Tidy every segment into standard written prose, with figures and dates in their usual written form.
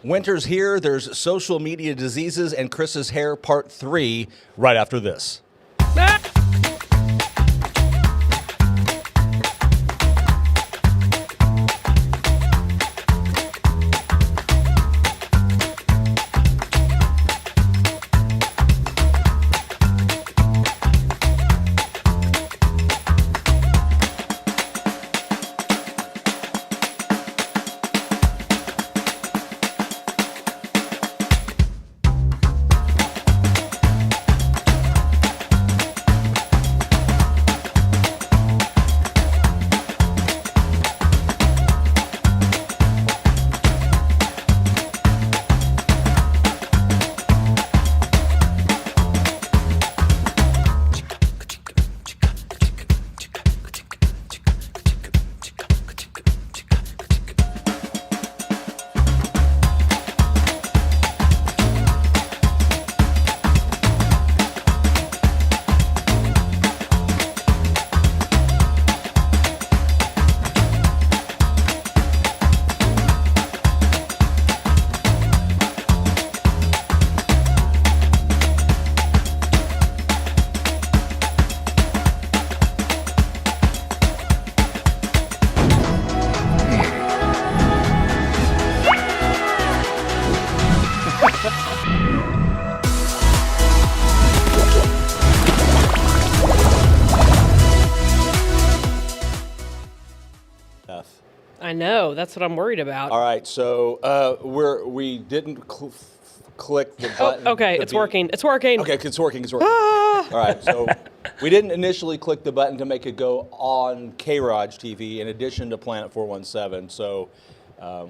Winter's here. There's social media diseases and Chris's hair part 3 right after this. I know. That's what I'm worried about. All right, so we didn't click the button. Oh, okay, it's working. It's working. Okay, it's working. All right, so we didn't initially click the button to make it go on K-Raj TV in addition to Planet 417. So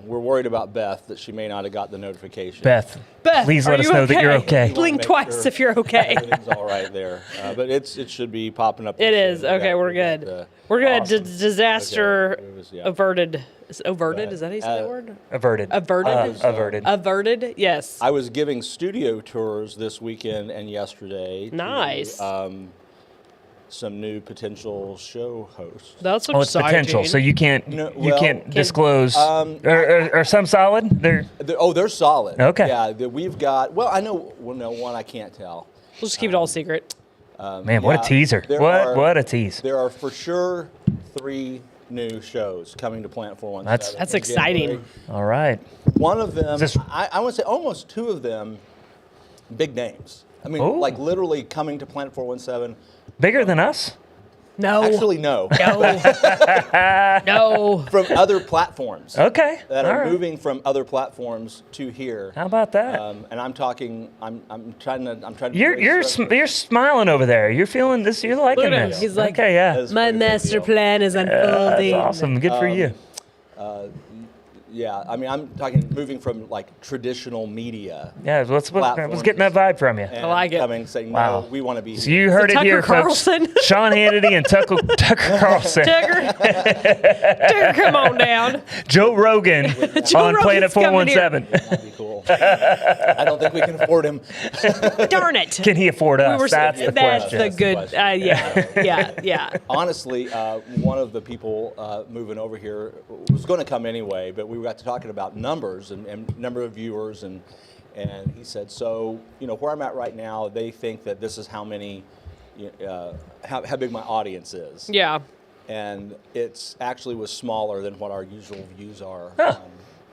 we're worried about Beth, that she may not have got the notification. Beth, please let us know that you're okay. Blink twice if you're okay. Everything's all right there, but it should be popping up. It is. Okay, we're good. We're good. Awesome. Disaster Okay. averted. Averted? Is that how you say that word? Averted. Averted? Averted. Averted? Yes. I was giving studio tours this weekend and yesterday. Nice. To, some new potential show hosts. That's Oh, it's exciting. potential, so you can't Can't- disclose. Are some solid? They're solid. Okay. Yeah, we've got. Well, I know. Well, no, one I can't tell. We'll just keep it all secret. Man, what yeah, a teaser! What a tease! There are for sure 3 new shows coming to Planet 417. That's in exciting. January. All right. One of them, Is this- I want to say almost 2 of them, big names. I mean, Ooh. like literally coming to Planet 417. Bigger than us? No. Actually, no. No. From other platforms. Okay. That all are right. moving from other platforms to here. How about that? And I'm talking. I'm trying to. You're smiling over there. You're feeling this. You're liking Look at him. this. He's like, okay, yeah. That's My pretty big master deal. plan is unfolding. That's awesome. Good for you. Yeah, I mean, I'm talking moving from like traditional media. Yeah, let's platforms. get that vibe from you. And like it. coming saying, Wow. no, we want to be. So you heard it Tucker here, Carlson? folks. Sean Hannity and Tucker Carlson. Tucker, come on down. Joe Rogan on Rogan's Planet coming here. 417. That'd be cool. I don't think we can afford him. Darn it. Can he afford us? That's the That's question. the good. That's the question. Yeah. Honestly, one of the people moving over here was going to come anyway, but we got to talking about numbers and number of viewers, and he said, so, where I'm at right now, they think that this is how many, how big my audience is. Yeah. And it's actually was smaller than what our usual views are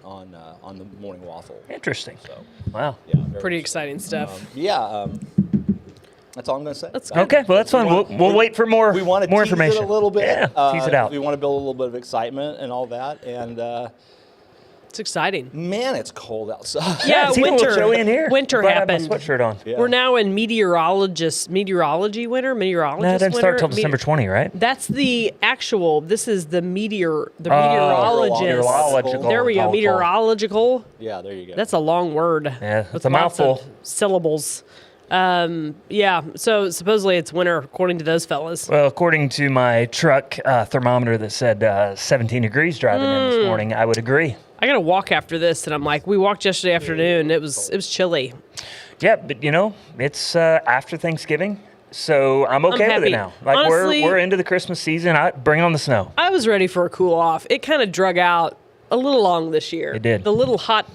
on the Morning Waffle. Interesting. So, Wow. yeah, very Pretty exciting stuff. That's all I'm going to say. That's good. Okay, well, that's fine. We'll wait for more We want to more tease information. it a little bit. Yeah, tease it out. We want to build a little bit of excitement and all that. And It's exciting. man, it's cold outside. Yeah, It's even a little winter. chilly in here. Winter But I have my happened. sweatshirt on. Yeah. We're now in meteorology winter. No, it Meteorologist doesn't start till winter? December 20, right? That's the actual. This is the meteorologist. Meteorological. There we go. Call. Meteorological. Yeah, there you go. That's a long word. Yeah, with it's a lots of mouthful. syllables. Yeah. So supposedly it's winter, according to those fellas. Well, according to my truck thermometer that said 17 degrees driving in this morning, I would agree. I gotta walk after this, and I'm like, we walked yesterday afternoon. It was chilly. Yeah, but it's after Thanksgiving, so I'm okay with happy. it now. Like Honestly, we're into the Christmas season. Bring on the snow. I was ready for a cool off. It kind of drug out a little long this year. It did. The little hot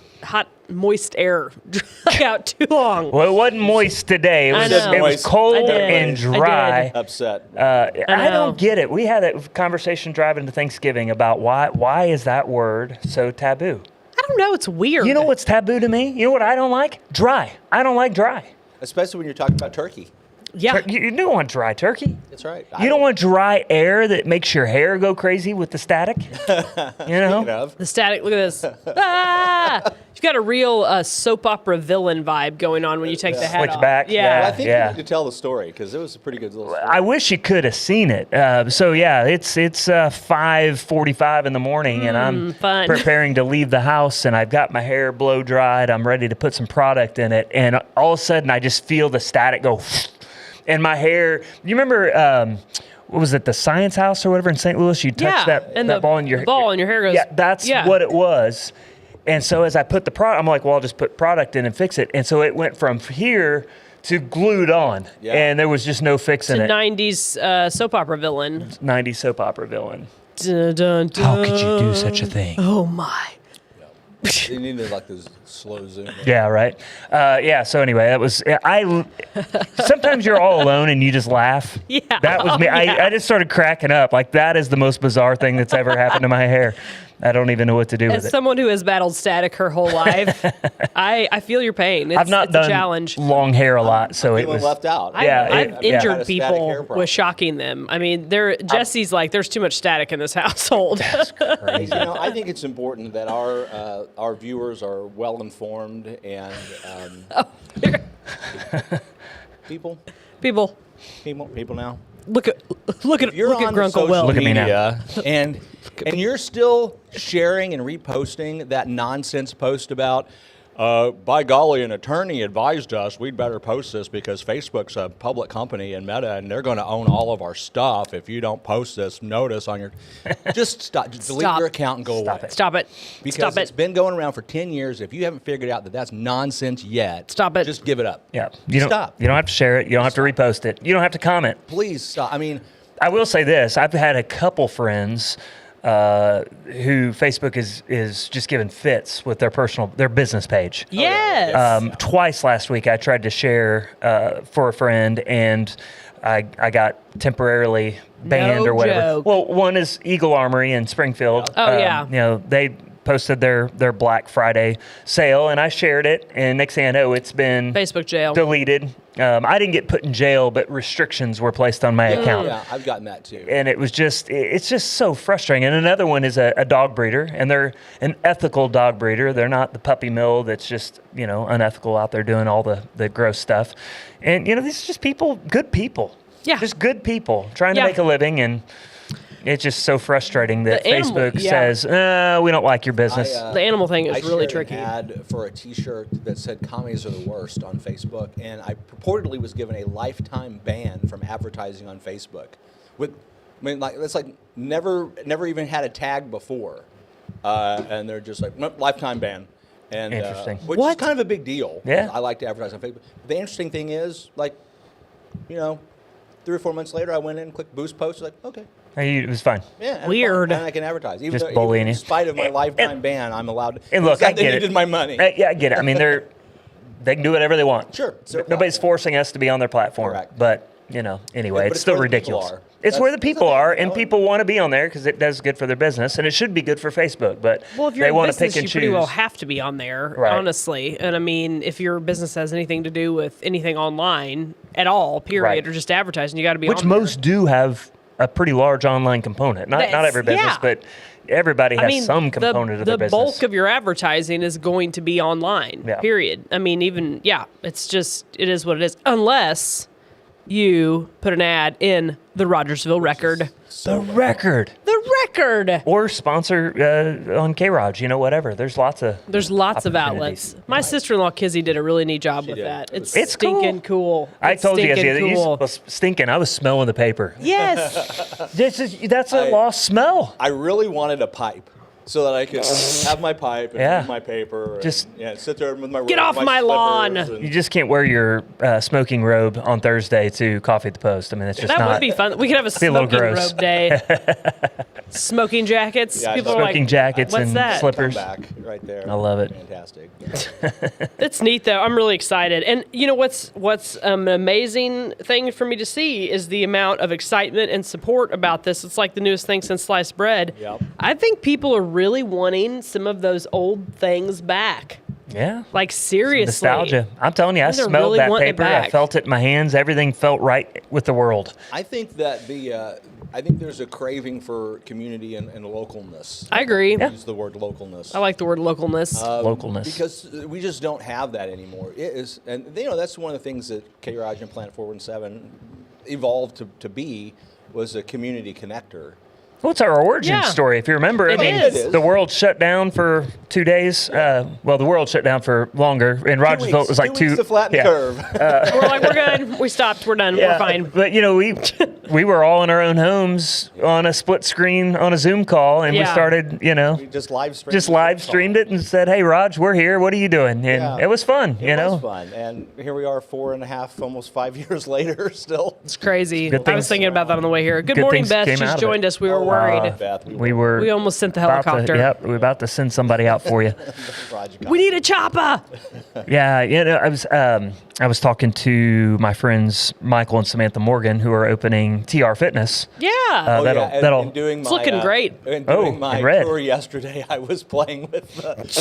moist air dry out too long. Well, it wasn't moist today. It I was, know. it was cold I did. and dry. Upset. I don't get it. We had a conversation driving to Thanksgiving about why is that word so taboo? I don't know. It's weird. You know what's taboo to me? You know what I don't like? Dry. I don't like dry. Especially when you're talking about turkey. Yeah. You don't want dry turkey. That's right. You don't want dry air that makes your hair go crazy with the static. You know? The static. Look at this. Ah! You've got a real soap opera villain vibe going on when you take the hat off. Switchback, Yeah. Well, I think Yeah. you need to tell the story because it was a pretty good little story. I wish you could have seen it. So yeah, it's 5:45 in the morning, and I'm fun. preparing to leave the house, and I've got my hair blow dried. I'm ready to put some product in it, and all of a sudden I just feel the static go, and my hair. You remember? What was it? The Science House or whatever in St. Louis? You touch that ball in your ball and your hair goes. Yeah, that's what it was. And so as I put the product, I'm like, well, I'll just put product in and fix it. And so it went from here to glued on, and there was just no fixing It's a it. 90s soap opera villain. 90s soap opera villain. Dun, dun, dun. How could you do such a thing? Oh my. You needed like this slow zoom. Yeah, right. Yeah. So anyway, that was sometimes you're all alone and you just laugh. Yeah. That was me. Yeah. I just started cracking up. Like that is the most bizarre thing that's ever happened to my hair. I don't even know what to do with As it. someone who has battled static her whole life, I feel your pain. I've not it's done a challenge. long hair a lot, so it Feeling was left out. Yeah, I've yeah. injured Had a static hair people problem. with shocking them. I mean, Jesse's like, there's too much static in this household. crazy. I think it's important that our viewers are well informed and people now. Look at You're on Grunkle social Will. Look at me now. media and you're still sharing and reposting that nonsense post about, by golly, an attorney advised us we'd better post this because Facebook's a public company and Meta, and they're going to own all of our stuff if you don't post this notice on your. Just stop. Just delete Stop. your account and go away. Stop it. Because Stop it's it. been going around for 10 years. If you haven't figured out that that's nonsense yet, Stop it. Just give it up. Yeah. Stop. You don't have to share it. You don't have to repost it. You don't have to comment. Please stop. I mean, I will say this: I've had a couple friends who Facebook is just giving fits with their business page. Yes. Twice last week, I tried to share for a friend, and I got temporarily banned No or whatever. joke. Well, one is Eagle Armory in Springfield. Oh, yeah. You know, they posted their Black Friday sale, and I shared it. And next thing I know, it's been Facebook jail. deleted. I didn't get put in jail, but restrictions were placed on my account. yeah, I've gotten that too. And it's just so frustrating. And another one is a dog breeder, and they're an ethical dog breeder. They're not the puppy mill that's just, unethical out there doing all the gross stuff. And, these are just people, good people. Yeah. Just good people trying to Yeah. make a living. And it's just so frustrating that The animal- Facebook yeah. says, we don't like your business. The animal thing is I really shared tricky. an ad for a T-shirt that said "Commies are the worst" on Facebook, and I purportedly was given a lifetime ban from advertising on Facebook. That's like never even had a tag before, and they're just like nope, lifetime ban. And Interesting. which What? is kind of a big deal. Yeah. I like to advertise on Facebook. The interesting thing is, 3 or 4 months later, I went in, clicked boost post, like okay. It was fine. Yeah, and Weird. And I can advertise. Even Just though, bullying in you. spite of my lifetime ban, I'm allowed to. And look, it's not I they get it. needed my money. Yeah, I get it. I mean, they can do whatever they want. Sure, it's their Nobody's platform. forcing us to be on their platform. Correct. But, anyway, But it's it's still where the people ridiculous. are. It's where the That's people okay. are, and No. people want to be on there because it does good for their business, and it should be good for Facebook. But Well, if you're they in want to business, pick and you choose. pretty well have to be on there, Right. honestly. And I mean, if your business has anything to do with anything online at all, period, Right. or just advertising, you got to be Which on there. most do have a pretty large online component. Not That's- every business, yeah. but everybody has I mean, some component of their the business. bulk of your advertising is going to be online, Yeah. period. I mean, it's just, it is what it is. Unless you put an ad in the Rogersville Record. The Record. The Record! Or sponsor on K-Raj, whatever. There's lots of There's lots of opportunities. outlets. My sister-in-law, Kizzy, did a really neat job with did. that. It's It's cool. stinking cool. I It's told you guys stinking the other cool. was stinking. I was smelling the paper. Yes. That's a lost smell. I really wanted a pipe so that I could have my pipe and Yeah. read my paper. Just- sit there with my Get off my lawn. slippers You just can't wear your smoking robe on Thursday to Coffee at the Post. I mean, it's just That not. would be fun. We could have a Be a little smoking gross. robe day. Smoking jackets. Yeah, People are Smoking like, jackets what's and that? slippers. Back right there. I love it. Fantastic. It's neat though. I'm really excited. And you know what's an amazing thing for me to see is the amount of excitement and support about this. It's like the newest thing since sliced bread. Yep. I think people are really wanting some of those old things back. Yeah. Like seriously. Nostalgia. I'm telling you, I They're smelled really that wanting it paper. I back. felt it in my hands. Everything felt right with the world. I think that I think there's a craving for community and localness. I agree. Use the word localness. I like the word localness. Localness. Because we just don't have that anymore. It is, and that's one of the things that K-Raj and Planet 417 evolved to be, was a community connector. Well, it's our origin Yeah. story. If you remember, It is. the world shut down for 2 days. Well, the world shut down for longer. In Rogersville, it was like 2 weeks to flatten the curve. We're like, we're good. We stopped. We're done. We're fine. But we were all in our own homes on a split screen on a Zoom call, and we Yeah. started, We just live streamed it and said, "Hey, Raj, we're here. What are you doing?" And Yeah. it was fun. It was fun, and here we are, 4.5, almost 5 years later, still. It's crazy. Good I was things- thinking about that on the way here. Good good morning, things Beth. came She's out of joined it. us. We were worried. Beth, We were. We almost sent the about to- helicopter. Yep, we were about to send somebody out for you. We need a chopper. Yeah, I was talking to my friends Michael and Samantha Morgan, who are opening TR Fitness. Yeah. and doing It's my, looking great. And Oh, doing my in red. tour yesterday, I was playing with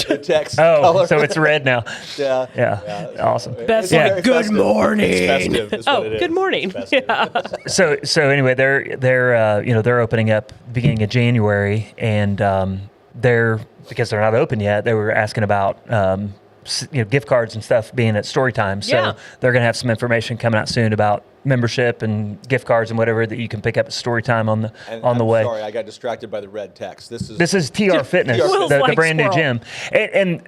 the text Oh, color. so it's red now. yeah, Yeah, awesome. Beth's It's like, very "Good festive. morning." It's festive, is what Oh, it is. good morning. It's festive. Yeah. So anyway, they're opening up beginning of January, and because they're not open yet, they were asking about gift cards and stuff being at story time. So Yeah. they're going to have some information coming out soon about membership and gift cards and whatever that you can pick up at story time on the And on the I'm way. Sorry, I got distracted by the red text. This is TR Fitness, Will's the like brand new squirrel. gym, and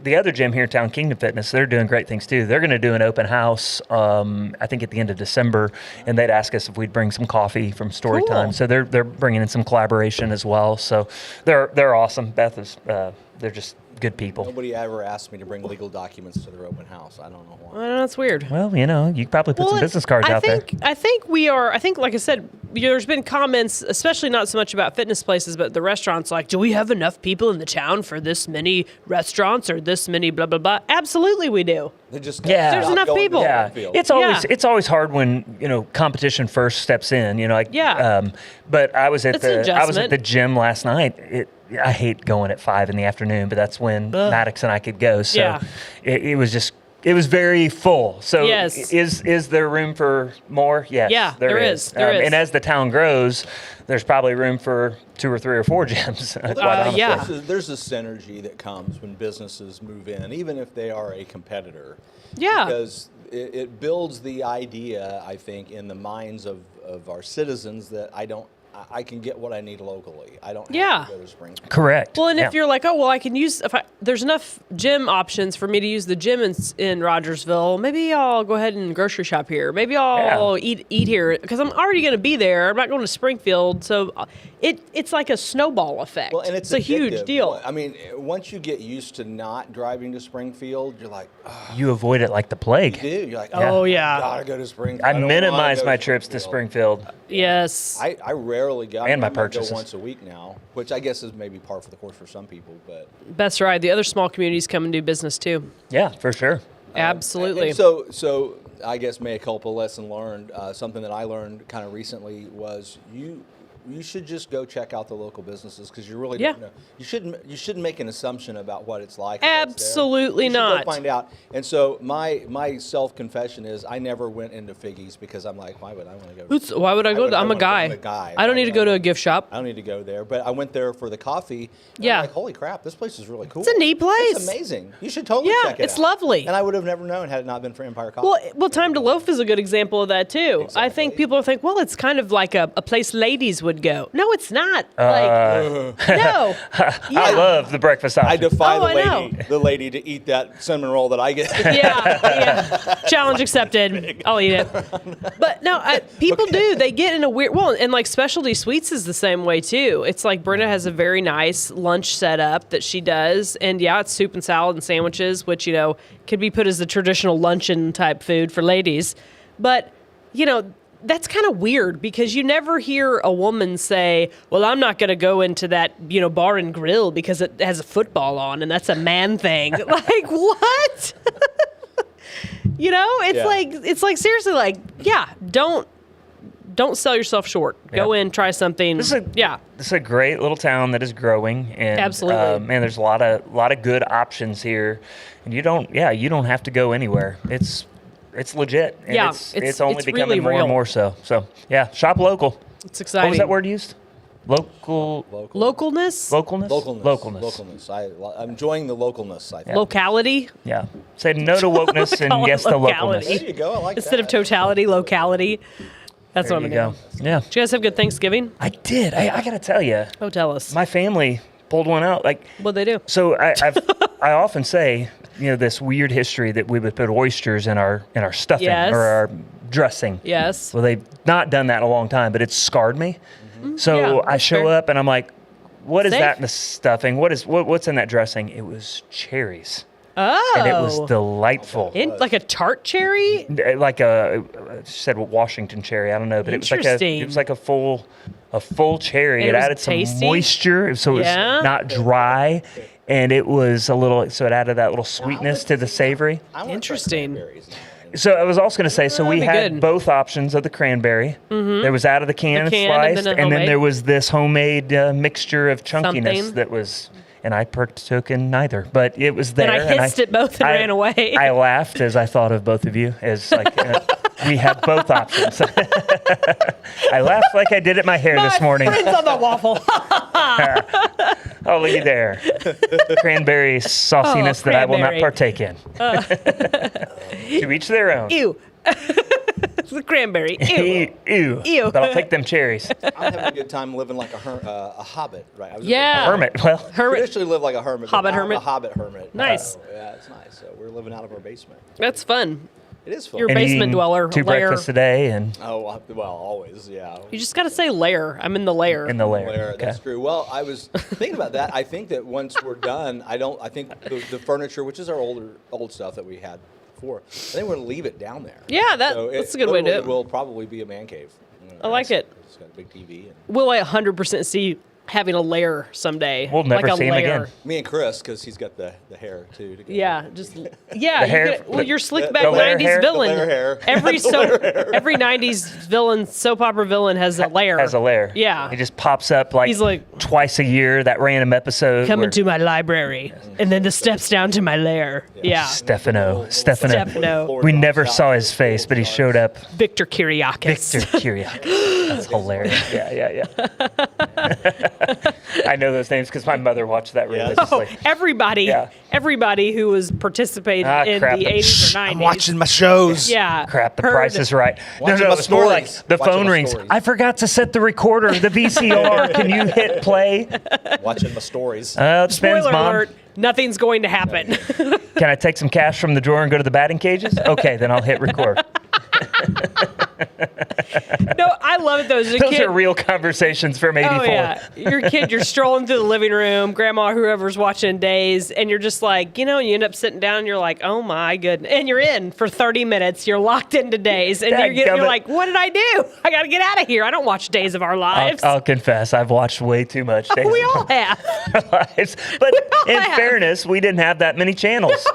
the other gym here in town, Kingdom Fitness, they're doing great things too. They're going to do an open house, I think at the end of December, and they'd ask us if we'd bring some coffee from story Cool. time. So they're bringing in some collaboration as well. So they're awesome. Beth is they're just good people. Nobody ever asked me to bring legal documents to their open house. I don't know why. I know, that's weird. Well, you could probably put some business cards out there. I think we are. I think, like I said, there's been comments, especially not so much about fitness places, but the restaurants. Like, do we have enough people in the town for this many restaurants or this many blah blah blah? Absolutely, we do. They just Yeah. There's enough people. Yeah, Field. it's always hard when competition first steps in. Yeah. But I was at It's an I was at adjustment. the gym last night. I hate going at 5 in the afternoon, but that's when Maddox and I could go. So Yeah. it was very full. So Yes. is there room for more? Yes. Yeah, there is. And as the town grows, there's probably room for 2 or 3 or 4 gyms. quite honestly. yeah. There's a synergy that comes when businesses move in, even if they are a competitor. Yeah. Because it builds the idea, I think, in the minds of our citizens that I can get what I need locally. I don't have to go to Springfield. Correct. Well, and Yeah. if you're like, oh, well, I can use, there's enough gym options for me to use the gym in Rogersville, maybe I'll go ahead and grocery shop here. Maybe I'll eat here because I'm already going to be there. I'm not going to Springfield. So it's like a snowball effect. Well, and it's a huge addictive. deal. I mean, once you get used to not driving to Springfield, you're like, oh, You avoid it like the plague. dude, you're like, Oh, yeah. I gotta go to Springfield. I don't wanna minimize go my trips to Springfield. Yes. I rarely go. And my I might go purchases. once a week now, which I guess is maybe par for the course for some people. But Best ride. The other small communities come and do business too. Yeah, for sure. Absolutely. And so I guess mea culpa, lesson learned. Something that I learned kind of recently was you should just go check out the local businesses because you really don't know. You shouldn't make an assumption about what it's like. Absolutely You should not. Go find out. And so my self confession is I never went into Figgy's because I'm like, why would I want to go? Why would I go? I'm a wanna go guy. to the guy. I don't need to go to a gift shop. I don't need to go there, but I went there for the coffee. And Yeah. I'm like, holy crap, this place is really cool. It's a neat place. It's amazing. You should totally Yeah, check it it's out. lovely. And I would have never known had it not been for Empire Coffee. Well, Time to Loaf is a good example of that too. I think Exactly. people think, well, it's kind of like a place ladies would go. No, it's not. No. I Yeah. love the breakfast I option. defy Oh, I know. the lady to eat that cinnamon roll that I get. Yeah. Challenge accepted. I'll eat it. But no, people do. They get in a weird. Well, and like specialty sweets is the same way too. It's like Brenda has a very nice lunch setup that she does, and yeah, it's soup and salad and sandwiches, which could be put as the traditional luncheon type food for ladies. But that's kind of weird because you never hear a woman say, well, I'm not going to go into that, bar and grill because it has a football on and that's a man thing. Like, what? It's like seriously, like, yeah, don't sell yourself short. Go in, try something. This is a great little town that is growing, and Absolutely. man, there's a lot of good options here, and you don't have to go anywhere. It's legit. And Yeah, it's only it's becoming really more real. and more so. So yeah, shop local. It's exciting. What was that word used? Local. Localness? Localness. I'm enjoying the localness. I think. Locality? Yeah. Say no to wokeness Call and it yes to locality. localness. There you go. I like Instead that. of totality, locality. That's There what I'm you going go. to do. Yeah. Did you guys have good Thanksgiving? I did. I got to tell you, Oh, tell us. my family pulled one out. Like, What'd they do? so I often say, this weird history that we would put oysters in our stuffing Yes. or our dressing. Yes. Well, they've not done that in a long time, but it's scarred me. So Yeah, I that's show fair. up and I'm like, what is Safe. that in the stuffing? What's in that dressing? It was cherries. Oh. And it was delightful. Like a tart cherry? Like she said Washington cherry. I don't know, but it Interesting. was like a full cherry. And It it was added some tasty? moisture, so it was Yeah. not dry, and it was so it added that little sweetness to the savory. I wanna try Interesting. cranberries now. So I was also going to say, so we That'd be had good. both options of the cranberry. Mm-hmm. There was out of the can, The can and sliced, then a and then homemade. there was this homemade mixture of chunkiness Something. that was. And I partook in neither, but it was there. And I hissed at both and ran away. I laughed as I thought of both of you, as like we had both options. I laughed like I did at my hair this morning. Friends on the waffle. Oh, looky there. Cranberry sauciness that I will not cranberry. partake in. To each their own. Ew. It's the cranberry. Ew. Ew. Ew. But I'll take them cherries. I'm having a good time living like a hobbit, right? I was Yeah. Hermit. Well, Hermit. Traditionally live like a hermit. but Hobbit now I'm hermit. A hobbit hermit. Nice. Yeah, it's nice. We're living out of our basement. That's fun. It is fun. You're and basement eating dweller, 2 lair. breakfasts a day and Oh, well, always, yeah. You just got to say lair. I'm in the lair. in the lair. Lair, Okay. That's true. Well, I was thinking about that. I think that once we're done, I think the furniture, which is our old stuff that we had before, I think we're going to leave it down there. Yeah, that's a good way to do it. It will probably be a man cave. I like it. It's got a big TV. And Will I 100% see having a lair someday? We'll never like a see him lair. again. me and Chris, because he's got the hair too. To go. Yeah, just The hair. hair- You're slick the back lair 90s hair? villain. The lair hair. Every 90s villain, soap opera villain has a lair. Has a lair. Yeah. He just pops up like, He's like- twice a year, that random episode. Come where into my library, and then the steps down to my lair. Yeah. Stefano. Stefano. We never saw his face, but he showed up. Victor Kiriakis. Victor Kiriakis. That's hilarious. Yeah. I know those names because my mother watched that religiously. Everybody who was participating in crap. the 80s or 90s. my shows. Yeah. Crap, the heard- price is right. Watching No, my it's more like stories. the Watching phone my rings. stories. I forgot to set the recorder, the VCR. Can you hit play? Watching my stories. It depends, Spoiler Mom. alert, nothing's going to happen. Can I take some cash from the drawer and go to the batting cages? Okay, then I'll hit record. No, I love it though. As a Those kid, are real conversations from 84. oh yeah, you're a kid. You're strolling through the living room, grandma, whoever's watching Days, and you're just like, you end up sitting down, and you're like, oh my goodness, and you're in for 30 minutes. You're locked into Days, and you're Dadgummit. like, what did I do? I got to get out of here. I don't watch Days of Our Lives. I'll confess, I've watched way too much. Days we of all have. Our Lives. But in have. fairness, we didn't have that many channels.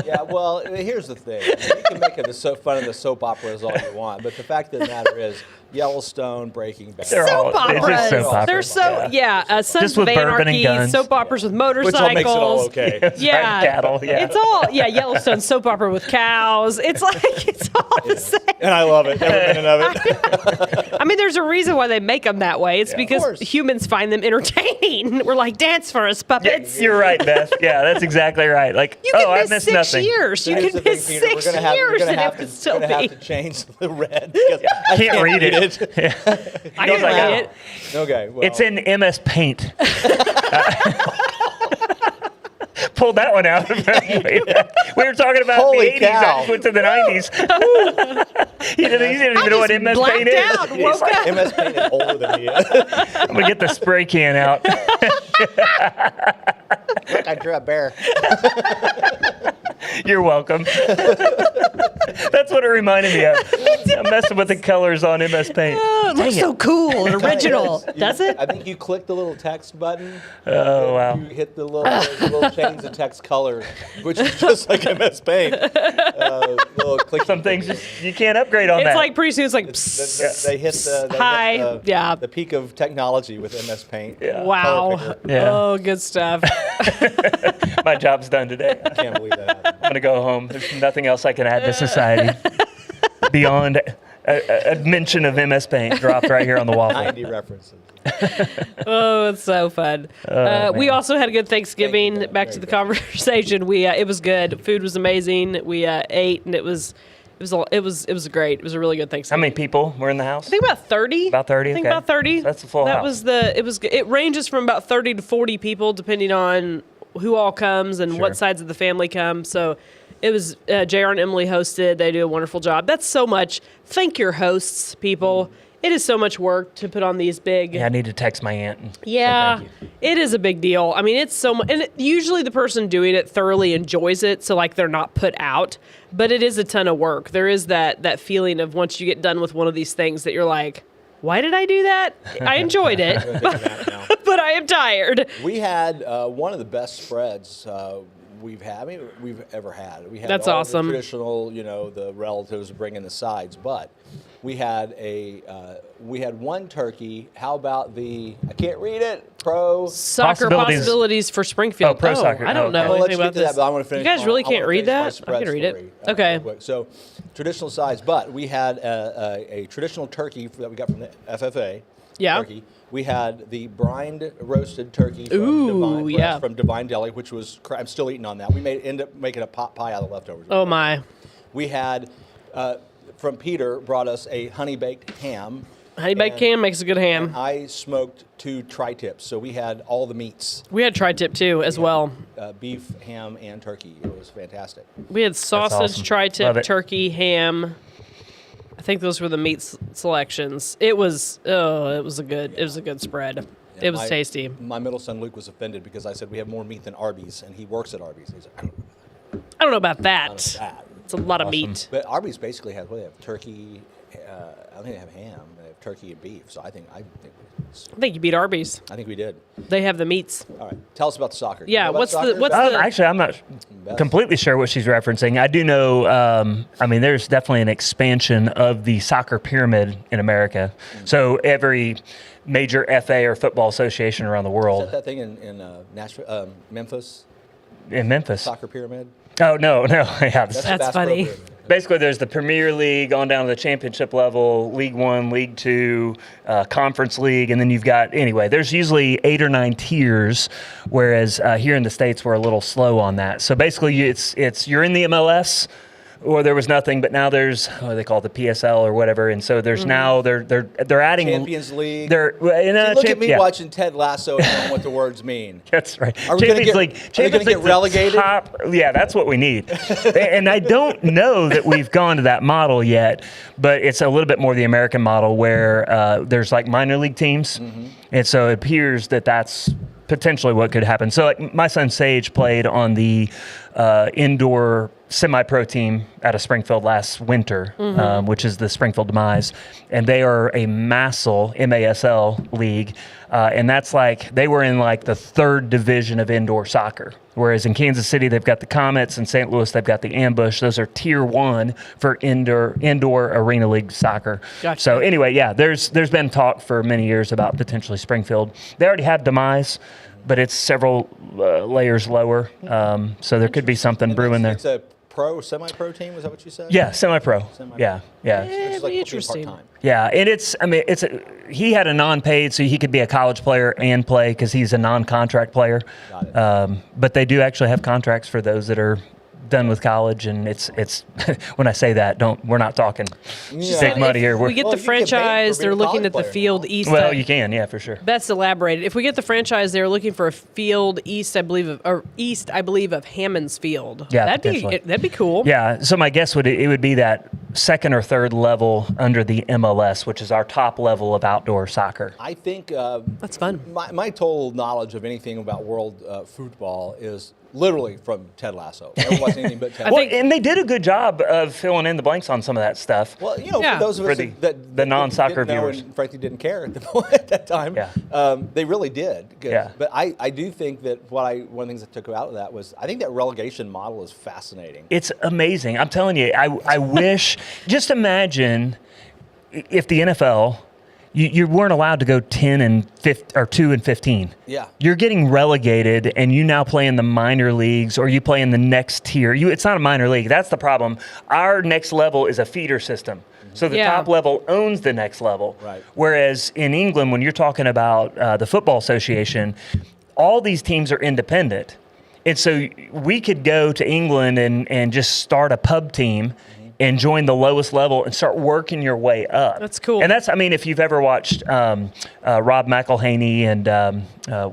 Yeah, well, here's the thing. You can make fun of the soap operas all you want, but the fact of the matter is, Yellowstone, Breaking Bad. They're all- Soap it's just operas. soap operas. They're so Sons Just of with bourbon and Anarchy, guns. soap operas with motorcycles. Which all makes it all okay. Yeah, Cattle, yeah. It's all Yellowstone soap opera with cows. It's like it's all the same. And I love it, every minute of it. I mean, there's a reason why they make them that way. It's Of because course. humans find them entertaining. We're like, dance for us, puppets. You're right, Beth. Yeah, that's exactly right. Like, You can I miss missed 6 nothing. years. You Here's can the miss thing, Peter, 6 years, and it would still we're gonna be. have to change the red because I Can't read it. I Goes can like read that. it. Okay, well, It's in MS Paint. Pulled that one out. We were talking about Holy the 80s. cow. I went to the 90s. He didn't even know what just MS blacked Paint is. out, woke up. MS Paint is older than he is. I'm going to get the spray can out. Look, I drew a bear. You're welcome. That's what it reminded me of. I'm messing with the colors on MS Paint. Oh, it looks so cool and original. Does it? I think you click the little text button. Oh, wow. You hit the little change the text color, which is just like MS Paint. Little click. Some things you can't upgrade on It's that. like pretty soon. It's like They hit the hi. Yeah. the peak of technology with MS Paint. Yeah. Wow. Color picker. Yeah. Oh, good stuff. My job's done today. I can't believe that happened. I'm going to go home. There's nothing else I can add to society beyond a mention of MS Paint dropped right here on the waffle. 90 references. Oh, it's so fun. We also had a good Thanksgiving. Thank you, Back very to the good. conversation. It was good. Food was amazing. We ate, and it was great. It was a really good How Thanksgiving. many people were in the house? I think about 30. About 30, I think okay. about 30. That's a full That house. was it ranges from about 30 to 40 people depending on who all comes and Sure. what sides of the family come. So it was JR and Emily hosted. They do a wonderful job. That's so much. Thank your hosts, people. It is so much work to put on these big. Yeah, I need to text my aunt. And say Yeah, thank you. it is a big deal. I mean, it's so much, and usually the person doing it thoroughly enjoys it, so like they're not put out. But it is a ton of work. There is that feeling of once you get done with one of these things that you're like, why did I do that? I enjoyed it, but I am tired. We had one of the best spreads we've ever had. We had That's all awesome. The traditional, the relatives bringing the sides, but we had one turkey. How about I can't read it. Soccer possibilities for Springfield. Oh, pro soccer. I don't know Okay. Well, let's anything get about to that, this. but I want to finish. You guys really can't read that? I spread can read it. story, Okay. real quick. So, traditional sides, but we had a traditional turkey that we got from the FFA. Yeah. Turkey. We had the brined roasted turkey from Ooh, yeah. from Divine Deli, which was I'm still eating on that. We ended up making a pot pie out of the leftovers. Oh my. We had from Peter brought us a honey baked ham. Honey baked ham makes a good ham. I smoked 2 tri-tips, so we had all the meats: We had tri-tip too as well. beef, ham, and turkey. It was fantastic. We had sausage, awesome. Love tri-tip, it. turkey, ham. I think those were the meat selections. It was a good spread. It was tasty. My middle son Luke was offended because I said we have more meat than Arby's, and he works at Arby's. He's like, I don't know about that. I don't know that. It's a lot of meat. But Arby's basically has they have turkey. I think they have ham. They have turkey and beef. So I think I think you beat Arby's. we did. They have the meats. All right, tell us about the soccer. Yeah, You know about what's the- soccer? what's Beth? the- Actually, I'm not completely sure what she's referencing. I do know, there's definitely an expansion of the soccer pyramid in America. So every major FA or football association around the Is world that thing in Nashville, Memphis, in Memphis. soccer pyramid? Oh, no. Yeah. That's the That's basketball funny. pyramid. Basically, there's the Premier League on down to the championship level, League One, League Two, Conference League, and then you've got, there's usually 8 or 9 tiers, whereas here in the States, we're a little slow on that. So basically, you're in the MLS, or there was nothing, but now there's, they call it the PSL or whatever, and so there's now, they're adding... Champions League. They're, Look at me watching Ted Lasso and knowing what the words mean. That's right. Are we gonna Champions get- League. are we gonna Champions get League's the relegated? top- yeah, that's what we need. And I don't know that we've gone to that model yet, but it's a little bit more the American model where there's like minor league teams, and so it appears that that's potentially what could happen. So like my son Sage played on the indoor semi-pro team out of Springfield last winter, which is the Springfield Demise, and they are a MASL league, and that's like they were in like the 3rd division of indoor soccer. Whereas in Kansas City they've got the Comets, and St. Louis they've got the Ambush. Those are tier 1 for indoor arena league soccer. Gotcha. So anyway, yeah, there's been talk for many years about potentially Springfield. They already have Demise, but it's several layers lower, so there could be something brewing there. It's a semi-pro team. Is that what you said? Yeah, semi-pro. Yeah. It's It'd like be interesting. part-time. Yeah, and he had a non-paid, so he could be a college player and play because he's a non-contract player. Got it. But they do actually have contracts for those that are done with college, and it's when I say that, we're not talking big money here. We get Well, the you get paid for franchise. being They're a looking college at the player field now. east. Well, you can, yeah, for sure. That's elaborated. If we get the franchise, they're looking for a field east, I believe, of Hammond's Field. Yeah, that'd potentially. be cool. Yeah, so my guess would be that second or third level under the MLS, which is our top level of outdoor soccer. I think That's fun. my total knowledge of anything about world football is literally from Ted Lasso. I never watched anything but Ted. Well, and they did a good job of filling in the blanks on some of that stuff. Well, Yeah. for those of us the non-soccer didn't know viewers. and frankly didn't care at that time, they really did. Good. Yeah. But I do think that one of the things I took out of that was I think that relegation model is fascinating. It's amazing. I'm telling you, I wish, just imagine if the NFL, you weren't allowed to go 10 and 15, or 2 and 15. Yeah. You're getting relegated, and you now play in the minor leagues, or you play in the next tier. It's not a minor league. That's the problem. Our next level is a feeder system. So the Yeah. top level owns the next level. Right. Whereas in England, when you're talking about the Football Association, all these teams are independent. And so we could go to England and just start a pub team and join the lowest level and start working your way up. That's cool. And if you've ever watched Rob McElhaney and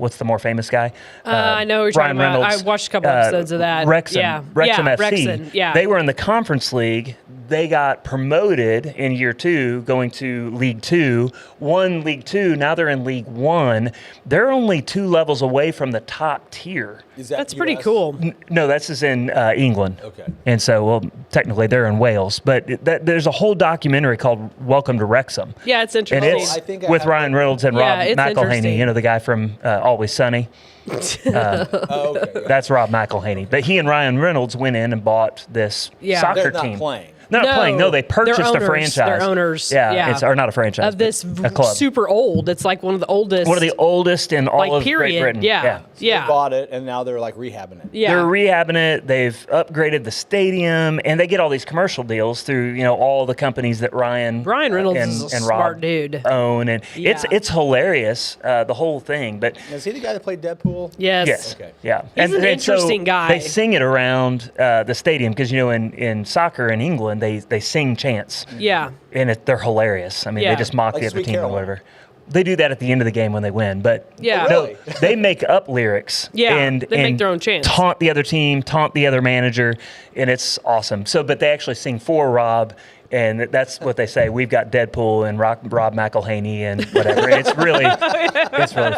what's the more famous guy? I know who you're talking Ryan about. Reynolds, I watched a couple episodes of that. Wrexham, Yeah. Wrexham Yeah, FC. Wrexham, yeah. They were in the Conference League. They got promoted in year 2, going to League 2, won League 2. Now they're in League 1. They're only 2 levels away from the top tier. Is that That's pretty US? cool. No, that's is in England. Okay. And so, well, technically they're in Wales, but there's a whole documentary called "Welcome to Wrexham." Yeah, it's And interesting. it's I think I with have Ryan heard- Reynolds and Yeah, Rob it's McElhaney, interesting. the guy from Always Sunny. Oh, okay. Yeah. That's Rob McElhaney. But he and Ryan Reynolds went in and bought this Yeah. soccer They're not team. playing. They're not playing. No, they they're purchased a owners. franchise. They're owners. Yeah, Yeah. or not a franchise. Of this but a club. super old. It's like one of the oldest. One of the oldest in all like of period. Great Britain. Yeah. They bought it and now they're like rehabbing it. Yeah. They're rehabbing it. They've upgraded the stadium, and they get all these commercial deals through all the companies that Ryan Reynolds and, is a and smart Rob dude. own, and Yeah. it's hilarious the whole thing. But Is he the guy that played Deadpool? Yes. yes, Okay. yeah, He's an interesting guy. They sing it around the stadium because in soccer in England they sing chants, Yeah. and they're hilarious. I mean, Yeah. they just mock Like the other Sweet team Caroline. or whatever. They do that at the end of the game when they win, but Yeah. no, Really? they make up lyrics. Yeah, and they make their own chants. Taunt the other team, taunt the other manager, and it's awesome. So, but they actually sing for Rob, and that's what they say. We've got Deadpool and Rob McElhaney and whatever. And it's really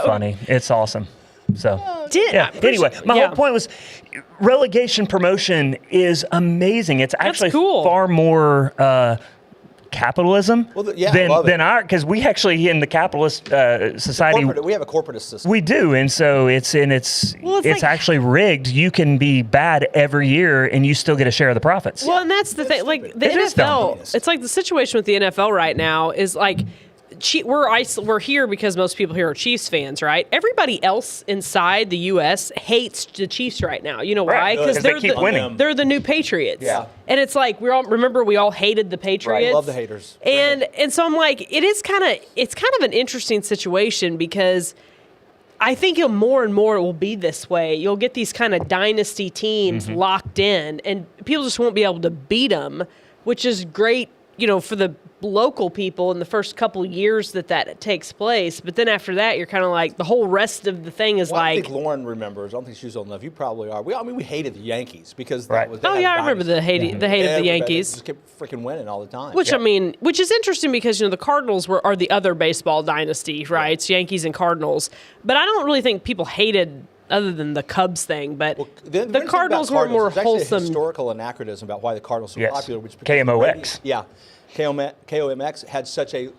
funny. It's awesome. So, yeah. Anyway, my whole point was relegation promotion is amazing. It's actually cool. far more capitalism Well, yeah, I love it. than our, because we actually in the capitalist society We have a corporatist system. we do, and so it's Well, it's like- actually rigged. You can be bad every year, and you still get a share of the profits. Well, and that's the thing. Like the It is NFL, dumb. it's like the situation with the NFL right now is like we're here because most people here are Chiefs fans, right? Everybody else inside the U.S. hates the Chiefs right now. You know why? Right, 'cause they they're keep the, winning. They're the new Patriots. Yeah. And it's like we all hated the Patriots. Love the haters. And so I'm like, it's kind of an interesting situation because I think more and more it will be this way. You'll get these kind of dynasty teams Mm-hmm. locked in, and people just won't be able to beat them, which is great, for the local people in the first couple years that takes place. But then after that, you're kind of like the whole rest of the thing is Well, I like. think Lauren remembers. I don't think she's old enough. You probably are. We hated the Yankees because Right. that was. They Oh had yeah, I a remember dynasty. the hate of the Everybody Yankees. just kept freaking winning all the time. Which which is interesting because the Cardinals are the other baseball dynasty, right? It's Yankees and Cardinals. But I don't really think people hated other than the Cubs thing. But the Cardinals were more There's actually a wholesome. historical anachronism about why the Cardinals were Yes. popular. Which KMOX. Yeah, KOMX had such a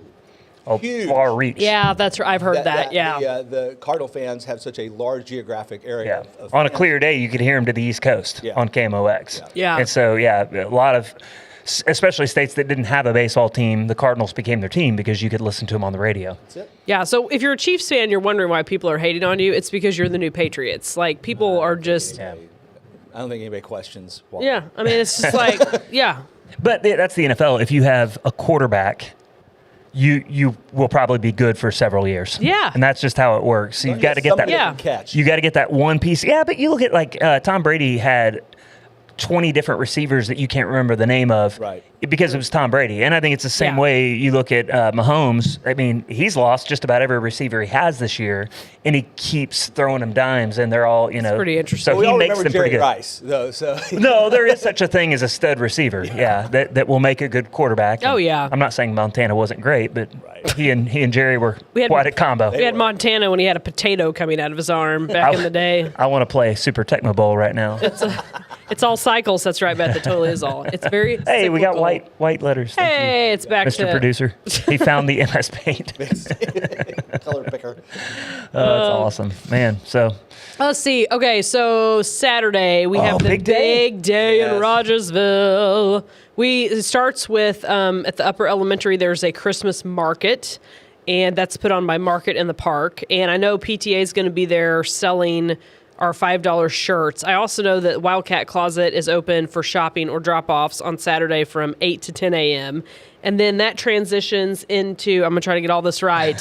huge. far reach. Yeah, that's right. I've heard that. Yeah. The Cardinal fans have such a large geographic area. Yeah. Of On a fans. clear day, you could hear them to the East Coast Yeah. on KMOX. Yeah. And so, a lot of, especially states that didn't have a baseball team, the Cardinals became their team because you could listen to them on the radio. That's it. Yeah. So if you're a Chiefs fan, you're wondering why people are hating on you. It's because you're the new Patriots. Like people are just. Yeah. I don't think anybody questions. Why. Yeah. I mean, it's just like, yeah. But that's the NFL. If you have a quarterback, you will probably be good for several years. Yeah. And that's just how it works. So you've got to get that. Somebody that can catch. You got to get that one piece. Yeah, but you look at Tom Brady had 20 different receivers that you can't remember the name of, Right. because it was Tom Brady. And I think it's the same Yeah. way you look at Mahomes. I mean, he's lost just about every receiver he has this year, and he keeps throwing them dimes, and they're all, pretty interesting. So we he all makes remember them Jerry pretty good. Rice, though. So No, there is such a thing as a stud receiver. Yeah, that will make a good quarterback. Oh, And yeah. I'm not saying Montana wasn't great, but Right. he and Jerry were We had- quite a combo. We had Montana when he had a potato coming out of his arm back in the day. I want to play Super Tecmo Bowl right now. It's all cycles. That's right, Beth. It totally is all. It's very Hey, we got cyclical. white letters. Thank you, Hey, it's back Mr. to Producer. He found the MS Paint. color picker. That's awesome, man. So Let's see. Okay, so Saturday we have the big day. big day in Yes. Rogersville. It starts with at the upper elementary. There's a Christmas market, and that's put on by Market in the Park. And I know PTA is going to be there selling our $5 shirts. I also know that Wildcat Closet is open for shopping or drop-offs on Saturday from 8 to 10 a.m. And then that transitions into, I'm going to try to get all this right,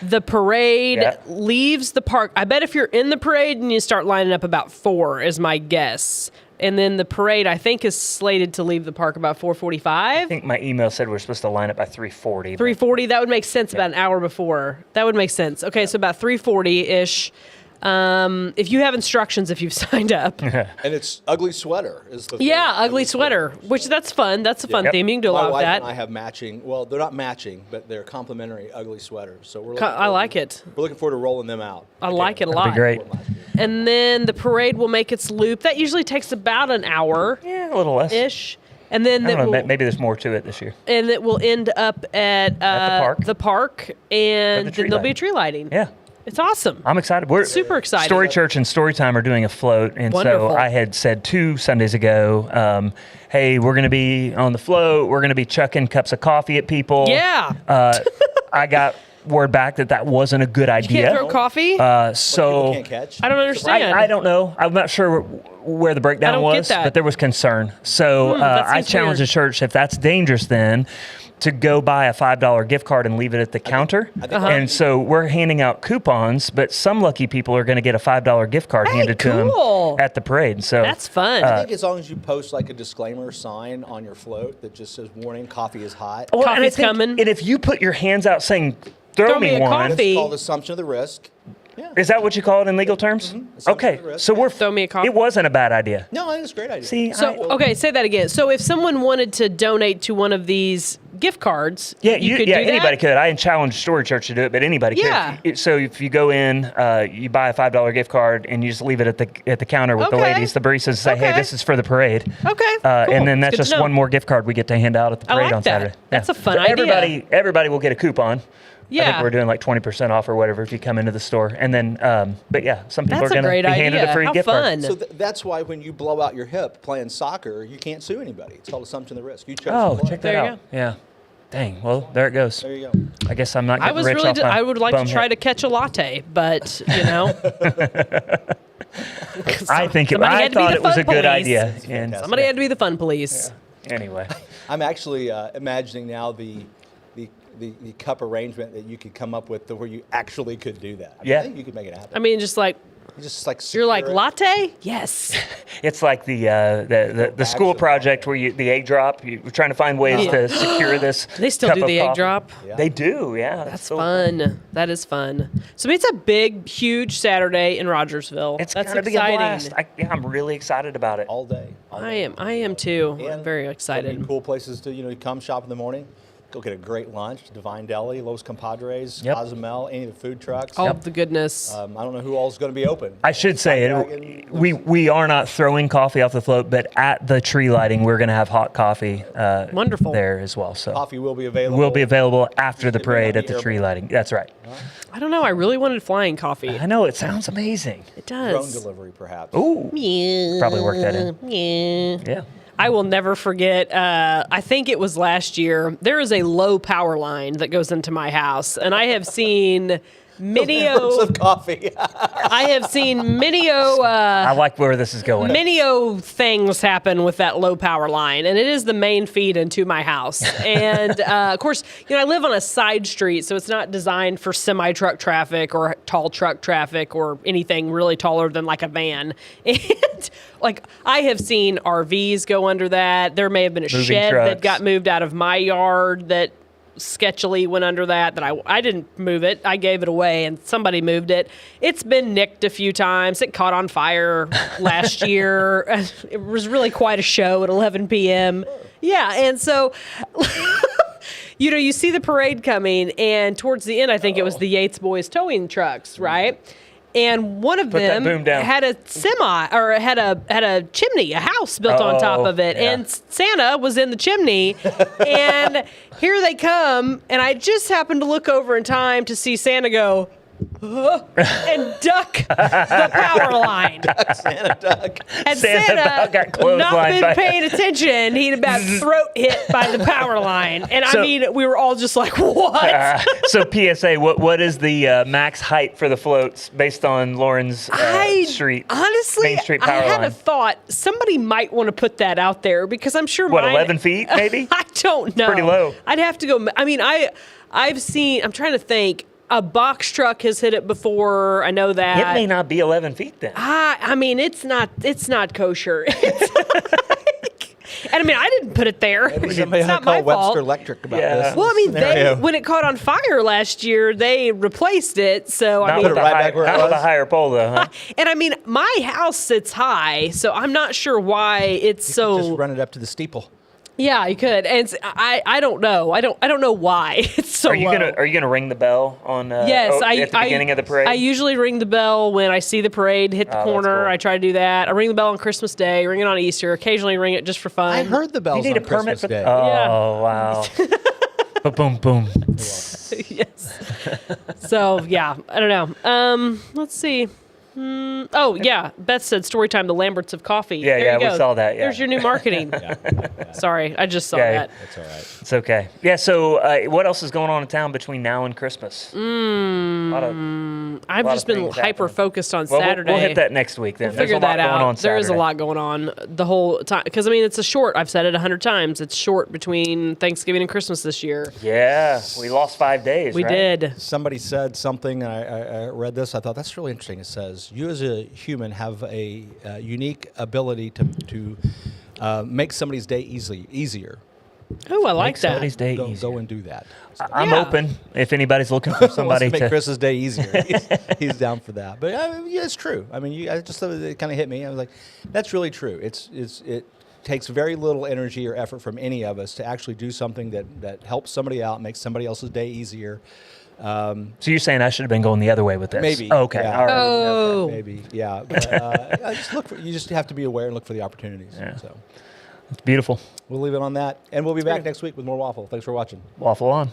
the parade Yeah. leaves the park. I bet if you're in the parade and you start lining up about 4 is my guess. And then the parade, I think, is slated to leave the park about 4:45. I think my email said we're supposed to line up by 3:40. 3:40, that would make sense about an hour before. That would make sense. Okay, so about 3:40-ish. If you have instructions, if you've signed up. And it's ugly sweater is the Yeah, thing. ugly sweater, which that's fun. That's a fun Yep. theme. You can do a My lot with wife that. and I have matching. Well, they're not matching, but they're complementary ugly sweaters. So we're. I like it. We're looking forward to rolling them out. I like it a That'd lot. be great. And then the parade will make its loop. That usually takes about an hour-ish. Yeah, a little less. And then I it don't know, will, maybe there's more to it this year. and it will end up at the park. And the then tree there'll be a lighting. tree lighting. Yeah. It's awesome. I'm excited. We're Super excited. Story Church and Storytime are doing a float, and Wonderful. so I had said 2 Sundays ago, hey, we're going to be on the float. We're going to be chucking cups of coffee at people. Yeah. I got word back that wasn't a good You idea. can't throw coffee? So People can't catch. I don't understand. I don't know. I'm not sure where the breakdown I don't get was, that. but there was concern. So that I seems challenged weird. the church, if that's dangerous, then to go buy a $5 gift card and leave it at the counter. And so we're handing out coupons, but some lucky people are going to get a $5 gift card handed to cool. them at the parade. So That's fun. I think as long as you post like a disclaimer sign on your float that just says "Warning: Coffee is hot." Well, and I Coffee's think- coming. And if you put your hands out saying, throw me me a one. coffee. It's called assumption of the risk. Yeah. Is that what you call it in legal terms? Assumption Okay. of risk. So we're Throw me a coffee. It wasn't a bad idea. No, I think it's a great idea. See, So, okay, say that again. So if someone wanted to donate to one of these gift cards, Yeah, you could do anybody that? could. I didn't challenge Story Church to do it, but anybody Yeah. could. So if you go in, you buy a $5 gift card, and you just leave it at the counter with the Okay. ladies, the baristas, and say, Okay. "Hey, this is for the parade." Okay, cool. And then that's Good to just know. one more gift card we get to hand out at the I parade like on that. Saturday. That's a fun So idea. Everybody will get a coupon. I Yeah. think we're doing like 20% off or whatever if you come into the store. And then, but yeah, some people That's are a going to great be handed idea. a free How gift fun. card. So that's why when you blow out your hip playing soccer, you can't sue anybody. It's called assumption of the risk. You chose Oh, to play. check that There you out. Yeah. Dang. Well, there it goes. There you go. I guess I'm not I getting was rich really. off my I would like to bum try hip. to catch a latte, but you know, I think somebody I had to be thought the it was fun a good police. idea. And somebody had to be the fun police. anyway, I'm actually imagining now the cup arrangement that you could come up with to where you actually could do that. I Yeah. think you could make it happen. I mean, just like just like you're like secure it. latte. Yes. it's like the school Action. project where the egg drop. You're trying to find ways to secure this. They still cup do of the egg coffee. drop. Yeah. They do. Yeah. That's so fun. That is fun. So it's a big, huge Saturday in Rogersville. It's That's gonna be a exciting. blast. I'm really excited about it. all day. All day. I am too. I'm And very there'll be excited. Cool places to come shop in the morning. Go get a great lunch. Divine Deli, Los Compadres, Yep. Cozumel, any of the food trucks. All of the goodness. I don't know who all's going to be open. I should say Dragon, we are not throwing coffee off the float, but at the tree lighting, we're going to have hot coffee. Wonderful. There as well. So Coffee will be available. will be available after the It may not parade be at the tree airborne. lighting. That's right. I don't know. I really wanted flying coffee. I know it sounds amazing. It Drone does. delivery, perhaps. Ooh, Yeah. probably work that in. Yeah. Yeah. I will never forget. I think it was last year. There is a low power line that goes into my house, and I have seen many Members of coffee. I have seen many I like where this is going. many things happen with that low power line, and it is the main feed into my house. And of course, I live on a side street, so it's not designed for semi truck traffic or tall truck traffic or anything really taller than like a van. And like I have seen RVs go under that. There may have been a Moving shed that trucks. got moved out of my yard that sketchily went under that I didn't move it. I gave it away and somebody moved it. It's been nicked a few times. It caught on fire last year. It was really quite a show at 11 p.m. Yeah, and so you see the parade coming, and towards the end, I think it was the Yates boys towing trucks, right? And one of Put that them boom down. had a had a chimney, a house built on top of it, yeah. and Santa was in the chimney. And here they come, and I just happened to look over in time to see Santa go and duck the power line. Santa duck. And Santa Santa about got not clotheslined been by- paying attention. He'd about throat hit by the power line. And So- I mean, we were all just like, what? So PSA, what is the max height for the floats based on Lauren's street? Honestly, Main Street I power had line? a thought. Somebody might want to put that out there because I'm sure What, mine, 11 feet maybe? I don't know. pretty low. I'd have to go. I mean, I've seen. I'm trying to think. A box truck has hit it before. I know that. It may not be 11 feet then. I mean, it's not kosher. And I mean, I didn't put it there. Maybe somebody It's ought not to call my Webster fault. Electric about Yeah. this. Well, I mean, scenario. when it caught on fire last year, they replaced it. So I Not mean, with, it the right high, back where it not with a was? higher pole though, huh? and I mean, my house sits high, so I'm not sure why it's so. Just run it up to the steeple. Yeah, you could, and I don't know. I don't know why it's so Are you low. gonna ring the bell on Yes, at the beginning of the parade? I usually ring the bell when I see the parade hit the Oh, that's corner. cool. I try to do that. I ring the bell on Christmas Day, ring it on Easter, occasionally ring it just for fun. I heard the bells you need on a permit Christmas for Day. Oh Yeah. wow! Boom boom. Yes. So yeah, I don't know. Let's see. Oh yeah, Beth said story time. The Lamberts of coffee. Yeah, There yeah, you we go. saw that, yeah. There's your new marketing. Sorry, I just saw Yeah. that. That's all right. It's okay. Yeah. So what else is going on in town between now and Christmas? A lot of- I've lot just of been things hyper happening. focused on well, Saturday. we'll hit that next week then. There's Figure a lot that going on out. There is a Saturday. lot going on the whole time because I mean it's a short. I've said it 100 times. It's short between Thanksgiving and Christmas this year. Yeah, we lost 5 days. We right? did. Somebody said something, and I read this. I thought that's really interesting. It says, you as a human have a unique ability to make somebody's day easier. Oh, I like Make somebody's that. day Go, easier. go and do that. So, I'm Yeah. open if anybody's looking for somebody wants to make to. Chris's day easier. He's down for that. But yeah, it's true. I mean, I just it kind of hit me. I was like, that's really true. It takes very little energy or effort from any of us to actually do something that helps somebody out, makes somebody else's day easier. So you're saying I should have been going the other way with this? Maybe. Oh, okay. Yeah. All right. Oh. Maybe. Yeah. But, I just you just have to be aware and look for the opportunities. Yeah. So It's beautiful. we'll leave it on that, and we'll be back next week with more waffle. Thanks for watching. Waffle on.